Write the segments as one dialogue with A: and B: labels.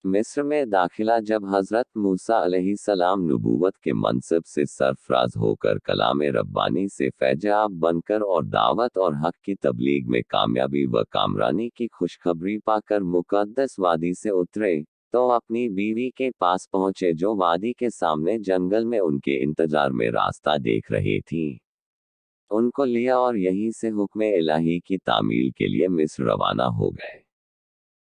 A: मिस्र में दाखिला जब हज़रत मूसा अलैहिस्सलाम नबूवत के मनसब से सरफराज होकर कलाम रब्बानी से फैज़याब बनकर और दावत और हक की तबलीग में कामयाबी व कामरानी की खुशखबरी पाकर मुक़द्दस वादी से उतरे, तो अपनी बीवी के पास पहुँचे जो वादी के सामने जंगल में उनके इंतज़ार में रास्ता देख रही थीं। उनको लिया और यहीं से हुक्म इलाही की तामील के लिए मिस्र रवाना हो गए।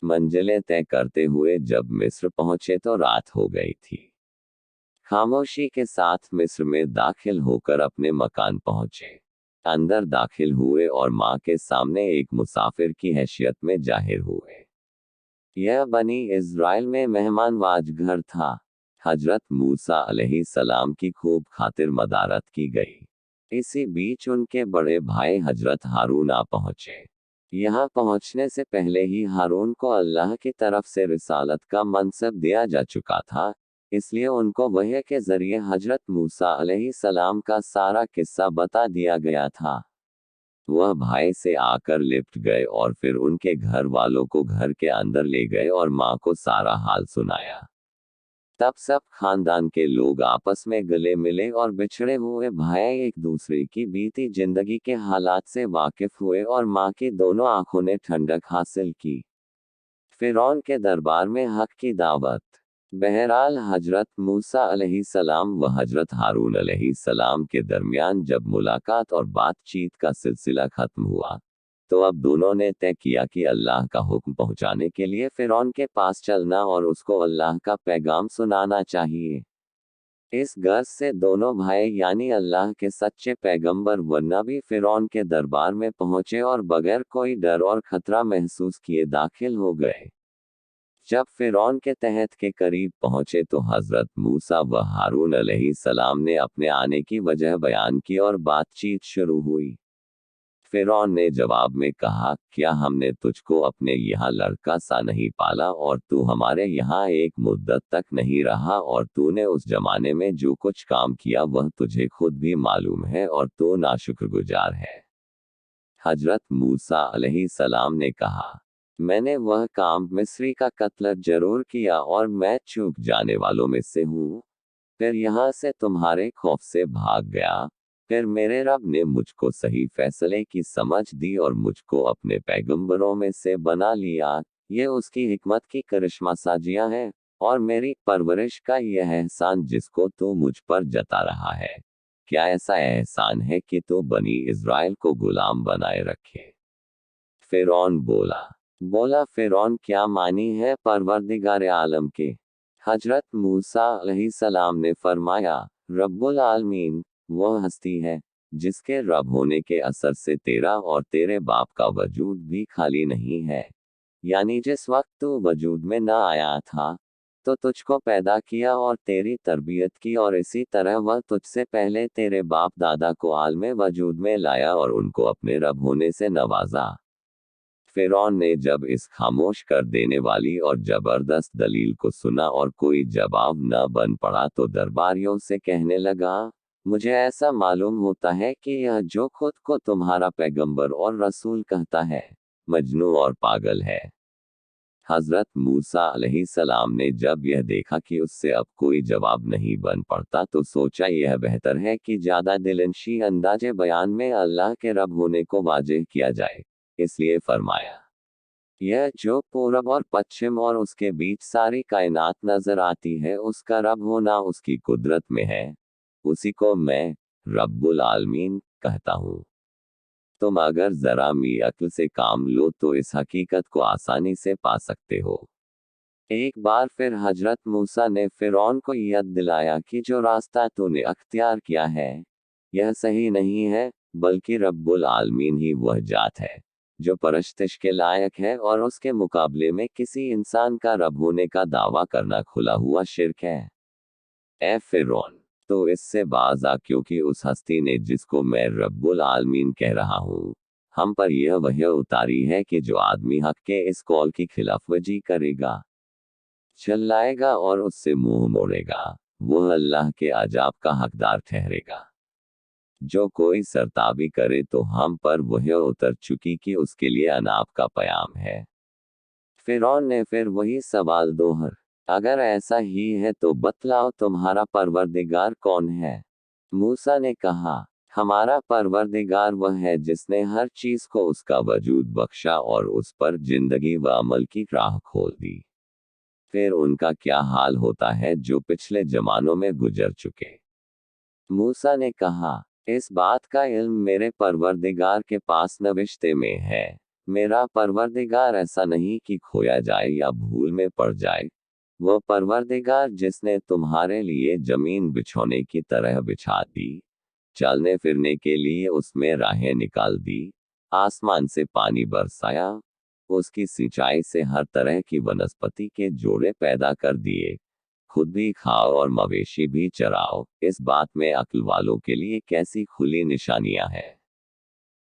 A: मंजिलें तय करते हुए जब मिस्र पहुंचे तो रात हो गई थी। खामोशी के साथ मिस्र में दाखिल होकर अपने मकान पहुंचे। अंदर दाखिल हुए और माँ के सामने एक मुसाफिर की हैसियत में जाहिर हुए। यह बनी इज़राइल में मेहमानवाज घर था। हजरत मूसा अलैहिस्सलाम की खूब खातिर मदारत की गई। इसी बीच उनके बड़े भाई हजरत हारून आ पहुंचे। यहाँ पहुंचने से पहले ही हारून को अल्लाह की तरफ से रिसालत का मनसब दिया जा चुका था, इसलिए उनको वही के जरिए हजरत मूसा अलैहिस्सलाम का सारा किस्सा बता दिया गया था। वह भाई से आकर लिपट गए और फिर उनके घर वालों को घर के अंदर ले गए और माँ को सारा हाल सुनाया। तब सब खानदान के लोग आपस में गले मिले और बिछड़े हुए भाई एक दूसरे की बीती जिंदगी के हालात से वाकिफ हुए और माँ की दोनों आंखों ने ठंडक हासिल की। फिरौन के दरबार में हक की दावत। बहरहाल हजरत मूसा अलैहिस्सलाम व हजरत हारून अलैहिस्सलाम के दरमियान जब मुलाकात और बातचीत का सिलसिला खत्म हुआ, तो अब दोनों ने तय किया कि अल्लाह का हुक्म पहुंचाने के लिए फिरौन के पास चलना और उसको अल्लाह का पैगाम सुनाना चाहिए। इस गर्ज से दोनों भाई यानी अल्लाह के सच्चे पैगंबर व नबी फिरौन के दरबार में पहुंचे और बगैर कोई डर और खतरा महसूस किए दाखिल हो गए। जब फिरौन के तहत के करीब पहुंचे तो हजरत मूसा व हारून अलैहिस्सलाम ने अपने आने की वजह बयान की और बातचीत शुरू हुई। फिरौन ने जवाब में कहा, क्या हमने तुझको अपने यहाँ लड़का सा नहीं पाला और तू हमारे यहाँ एक मुद्दत तक नहीं रहा और तूने उस जमाने में जो कुछ काम किया वह तुझे खुद भी मालूम है और तू नाशुक्रगुजार है। हजरत मूसा अलैहिस्सलाम ने कहा, मैंने वह काम मिस्री का कत्ल जरूर किया और मैं चूक जाने वालों में से हूँ। फिर यहाँ से तुम्हारे खौफ से भाग गया। फिर मेरे रब ने मुझको सही फैसले की समझ दी और मुझको अपने पैगंबरों में से बना लिया। ये उसकी हिकमत की करिश्मा साजियां हैं और मेरी परवरिश का यह एहसान जिसको तू मुझ पर जता रहा है। क्या ऐसा एहसान है कि तू बनी इज़राइल को गुलाम बनाए रखे? फिरौन बोला फिरौन क्या मानी है परवरदिगार आलम के? हजरत मूसा अलैहिस्सलाम ने फरमाया, रब्बुल आलमीन वह हस्ती है जिसके रब होने के असर से तेरा और तेरे बाप का वजूद भी खाली नहीं है। यानी जिस वक्त तू वजूद में न आया था तो तुझको पैदा किया और तेरी तरबियत की और इसी तरह वह तुझसे पहले तेरे बाप दादा को आलम वजूद में लाया और उनको अपने रब होने से नवाजा। फिरौन ने जब इस खामोश कर देने वाली और जबरदस्त दलील को सुना और कोई जवाब न बन पड़ा तो दरबारियों से कहने लगा, मुझे ऐसा मालूम होता है कि यह जो खुद को तुम्हारा पैगंबर और रसूल कहता है, मजनू और पागल है। हजरत मूसा अलैहिस्सलाम ने जब यह देखा कि उससे अब कोई जवाब नहीं बन पड़ता तो सोचा यह बेहतर है कि ज्यादा दिलनशी अंदाजे बयान में अल्लाह के रब होने को वाज़ेह किया जाए। इसलिए फरमाया, यह जो पूरब और पश्चिम और उसके बीच सारी कायनात नजर आती है उसका रब होना उसकी कुदरत में है। उसी को मैं रब्बुल आलमीन कहता हूँ। तुम अगर जरा मी अक्ल से काम लो तो इस हकीकत को आसानी से पा सकते हो। एक बार फिर हजरत मूसा ने फिरौन को याद दिलाया कि जो रास्ता तूने अख्तियार किया है यह सही नहीं है, बल्कि रब्बुल आलमीन ही वह जात है जो परस्तिश के लायक है और उसके मुकाबले में किसी इंसान का रब होने का दावा करना खुला हुआ शिर्क है। ए फिरौन, तो इससे बाज आ क्योंकि उस हस्ती ने जिसको मैं रब्बुल आलमीन कह रहा हूँ हम पर यह वही उतारी है कि जो आदमी हक के इस कौल की खिलाफवर्जी करेगा, चिल्लाएगा और उससे मुंह मोड़ेगा, वह अल्लाह के अजाब का हकदार ठहरेगा। जो कोई सरताबी करे तो हम पर वह उतर चुकी कि उसके लिए अनाप का पयाम है। फिरौन ने फिर वही सवाल दोहर अगर ऐसा ही है तो बतलाओ तुम्हारा परवरदिगार कौन है। मूसा ने कहा, हमारा परवरदिगार वह है जिसने हर चीज को उसका वजूद बख्शा और उस पर जिंदगी व अमल की राह खोल दी। फिर उनका क्या हाल होता है जो पिछले जमानों में गुजर चुके। मूसा ने कहा, इस बात का इल्म मेरे परवरदिगार के पास नविश्ते में है। मेरा परवरदिगार ऐसा नहीं कि खोया जाए या भूल में पड़ जाए। वह परवरदिगार जिसने तुम्हारे लिए जमीन बिछोने की तरह बिछा दी, चलने फिरने के लिए उसमें राहें निकाल दी, आसमान से पानी बरसाया, उसकी सिंचाई से हर तरह की वनस्पति के जोड़े पैदा कर दिए, खुद भी खाओ और मवेशी भी चराओ। इस बात में अक्ल वालों के लिए कैसी खुली निशानियां हैं।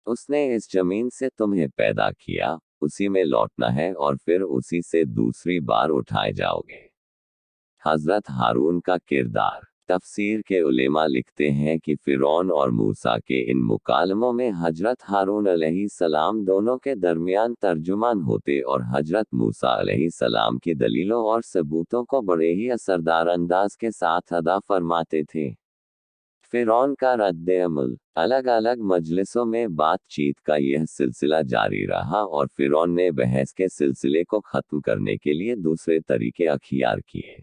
A: उसने इस जमीन से तुम्हें पैदा किया, उसी में लौटना है और फिर उसी से दूसरी बार उठाए जाओगे। हजरत हारून का किरदार। तफसीर के उलेमा लिखते हैं कि फिरौन और मूसा के इन मुकालमों में हजरत हारून अलैहिस्सलाम दोनों के दरमियान तर्जुमान होते और हजरत मूसा अलैहिस्सलाम की दलीलों और सबूतों को बड़े ही असरदार अंदाज के साथ अदा फरमाते थे। फिरौन का रद्द-ए-अमल। अलग अलग मजलिसों में बातचीत का यह सिलसिला जारी रहा और फिरौन ने बहस के सिलसिले को खत्म करने के लिए दूसरे तरीके अख्तियार किए।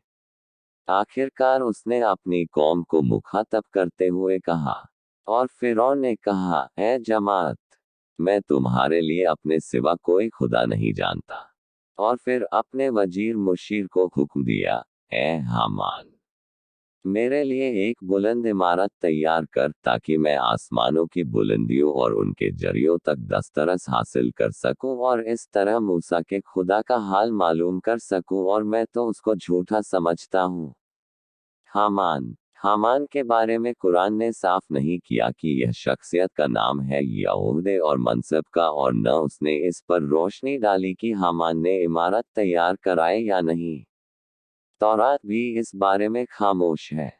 A: आखिरकार उसने अपनी कौम को मुखातब करते हुए कहा, और फिरौन ने कहा, ए जमात, मैं तुम्हारे लिए अपने सिवा कोई खुदा नहीं जानता। और फिर अपने वजीर मुशीर को हुक्म दिया, ए हामान, मेरे लिए एक बुलंद इमारत तैयार कर ताकि मैं आसमानों की बुलंदियों और उनके जरियों तक दस्तरस हासिल कर सकूं और इस तरह मूसा के खुदा का हाल मालूम कर सकूं, और मैं तो उसको झूठा समझता हूं। हामान। हामान के बारे में कुरान ने साफ नहीं किया कि यह शख्सियत का नाम है या ओहदे और मनसब का, और न उसने इस पर रोशनी डाली कि हामान ने इमारत तैयार कराए या नहीं। तौरात भी इस बारे में खामोश है।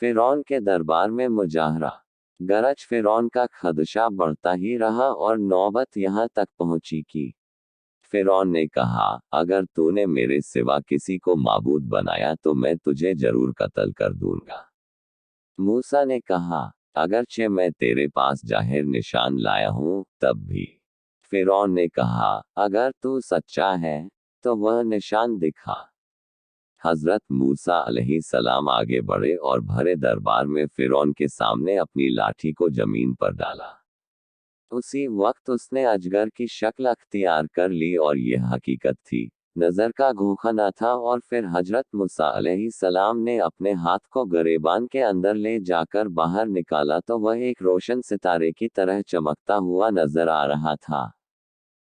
A: फिरौन के दरबार में मुजाहरा। गरज फिरौन का खदशा बढ़ता ही रहा और नौबत यहाँ तक पहुंची कि फिरौन ने कहा, अगर तूने मेरे सिवा किसी को माबूद बनाया तो मैं तुझे जरूर कत्ल कर दूंगा। मूसा ने कहा, अगरचे मैं तेरे पास जाहिर निशान लाया हूं तब भी। फिरौन ने कहा, अगर तू सच्चा है तो वह निशान दिखा। हजरत मूसा अलैहिस्सलाम आगे बढ़े और भरे दरबार में फिरौन के सामने अपनी लाठी को जमीन पर डाला। उसी वक्त उसने अजगर की शक्ल अख्तियार कर ली और यह हकीकत थी, नजर का धोखा न था। और फिर हजरत मूसा अलैहिस्सलाम ने अपने हाथ को गरेबान के अंदर ले जाकर बाहर निकाला तो वह एक रोशन सितारे की तरह चमकता हुआ नजर आ रहा था।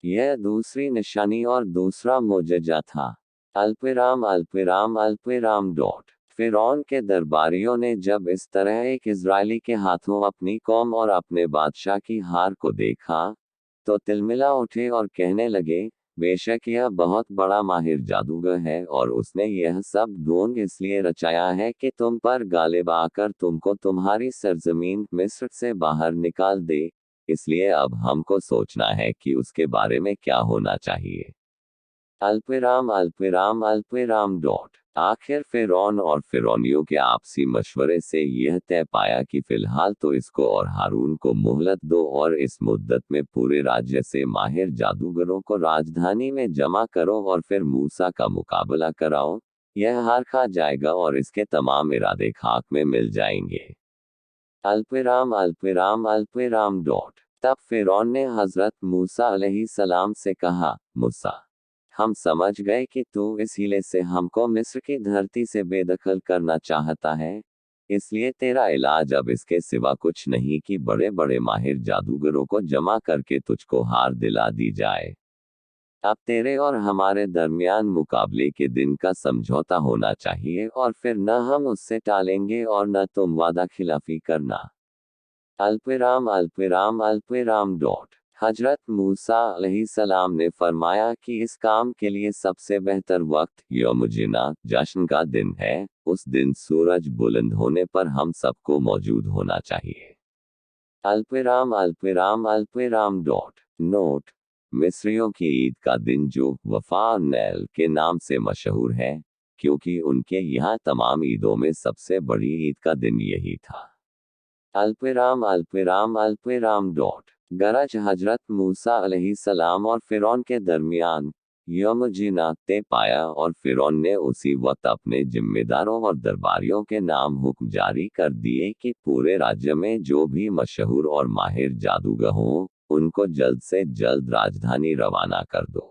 A: यह दूसरी निशानी और दूसरा मोजज़ा था। अल्पिराम अल्पिराम अल्पिराम डॉट। फिरौन के दरबारियों ने जब इस तरह एक इजरायली के हाथों अपनी कौम और अपने बादशाह की हार को देखा तो तिलमिला उठे और कहने लगे, बेशक यह बहुत बड़ा माहिर जादूगर है और उसने यह सब ढोंग इसलिए रचाया है कि तुम पर गालिब आकर तुमको तुम्हारी सरजमीन मिस्र से बाहर निकाल दे। इसलिए अब हमको सोचना है कि उसके बारे में क्या होना चाहिए। अल्पिराम अल्पिराम अल्पिराम डॉट। आखिर फिरौन और फिरौनियों के आपसी मशवरे से यह तय पाया कि फिलहाल तो इसको और हारून को मोहलत दो और इस मुद्दत में पूरे राज्य से माहिर जादूगरों को राजधानी में जमा करो और फिर मूसा का मुकाबला कराओ। यह हार खा जाएगा और इसके तमाम इरादे खाक में मिल जाएंगे। अल्पिराम अल्पिराम अल्पिराम डॉट। तब फिरौन ने हजरत मूसा अलैहिस्सलाम से कहा, मूसा, हम समझ गए कि तू इस हीले से हमको मिस्र की धरती से बेदखल करना चाहता है। इसलिए तेरा इलाज अब इसके सिवा कुछ नहीं कि बड़े बड़े माहिर जादूगरों को जमा करके तुझको हार दिला दी जाए। अब तेरे और हमारे दरमियान मुकाबले के दिन का समझौता होना चाहिए और फिर न हम उससे टालेंगे और न तुम वादा खिलाफी करना। अल्पिराम अल्पिराम अल्पिराम डॉट। हजरत मूसा अलैहिस्सलाम ने फरमाया कि इस काम के लिए सबसे बेहतर वक्त यौम जिना जश्न का दिन है। उस दिन सूरज बुलंद होने पर हम सबको मौजूद होना चाहिए। अल्पिराम अल्पिराम अल्पिराम डॉट। नोट, मिस्रियों की ईद का दिन जो वफा नैल के नाम से मशहूर है, क्योंकि उनके यहाँ तमाम ईदों में सबसे बड़ी ईद का दिन यही था। अल्पविराम अल्पविराम अल्पविराम डॉट। गरज हजरत मूसा अलैहिस्सलाम और फिरौन के दरमियान यौम जिन्ना तय पाया और फिरौन ने उसी वक्त अपने जिम्मेदारों और दरबारियों के नाम हुक्म जारी कर दिए कि पूरे राज्य में जो भी मशहूर और माहिर जादूगर हों, उनको जल्द से जल्द राजधानी रवाना कर दो।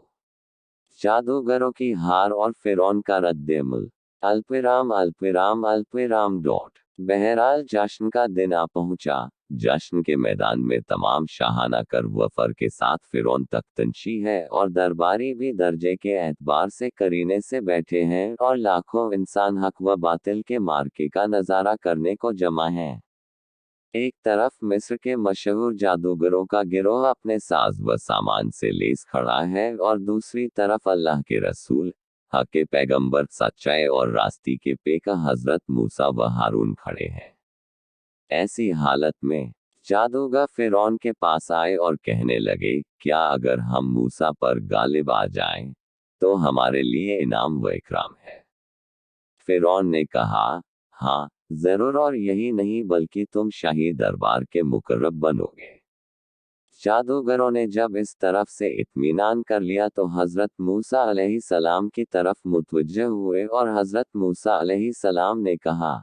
A: जादूगरों की हार और फिरौन का रद्द-ए-अमल। अल्पविराम अल्पविराम अल्पविराम डॉट। बहरहाल जश्न का दिन आ पहुंचा। जश्न के मैदान में तमाम शाहाना कर वफर के साथ फिरौन तख्तनशी है और दरबारी भी दर्जे के एतबार से करीने से बैठे हैं और लाखों इंसान हक व बातिल के मार्के का नज़ारा करने को जमा हैं। एक तरफ मिस्र के मशहूर जादूगरों का गिरोह अपने साज व सामान से लेस खड़ा है और दूसरी तरफ अल्लाह के रसूल, हक के पैगंबर, सच्चाई और रास्ती के पेका हजरत मूसा व हारून खड़े हैं। ऐसी हालत में जादूगर फिरौन के पास आए और कहने लगे, क्या अगर हम मूसा पर गालिब आ जाएं, तो हमारे लिए इनाम व इकराम है। फिरौन ने कहा, हाँ जरूर, और यही नहीं बल्कि तुम शाही दरबार के मुकर्रब बनोगे। जादूगरों ने जब इस तरफ से इत्मीनान कर लिया तो हजरत मूसा अलैहिस्सलाम की तरफ मुतवज्जह हुए और हजरत मूसा अलैहिस्सलाम ने कहा,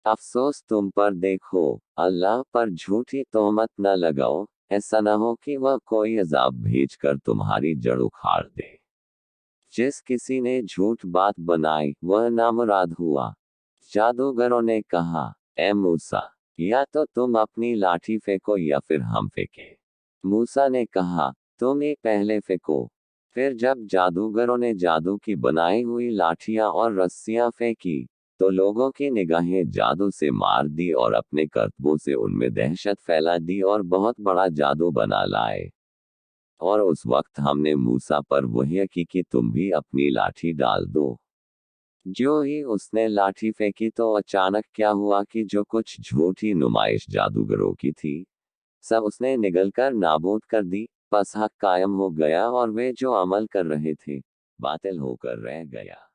A: अफसोस तुम पर, देखो अल्लाह पर झूठी तोहमत न लगाओ, ऐसा न हो कि वह कोई अजाब भेजकर तुम्हारी जड़ उखाड़ दे। जिस किसी ने झूठ बात बनाई वह नामुराद हुआ। जादूगरों ने कहा, ए मूसा, या तो तुम अपनी लाठी फेंको या फिर हम फेंके। मूसा ने कहा, तुम ही पहले फेंको। फिर जब जादूगरों ने जादू की बनाई हुई लाठियां और रस्सियां फेंकी, तो लोगों की निगाहें जादू से मार दी और अपने करतबों से उनमें दहशत फैला दी और बहुत बड़ा जादू बना लाए। और उस वक्त हमने मूसा पर वही की कि तुम भी अपनी लाठी डाल दो। जो ही उसने लाठी फेंकी तो अचानक क्या हुआ कि जो कुछ झूठी नुमाइश जादूगरों की थी, सब उसने निगलकर नाबूद कर दी। बस हक कायम हो गया और वे जो अमल कर रहे थे, बातिल होकर रह गया।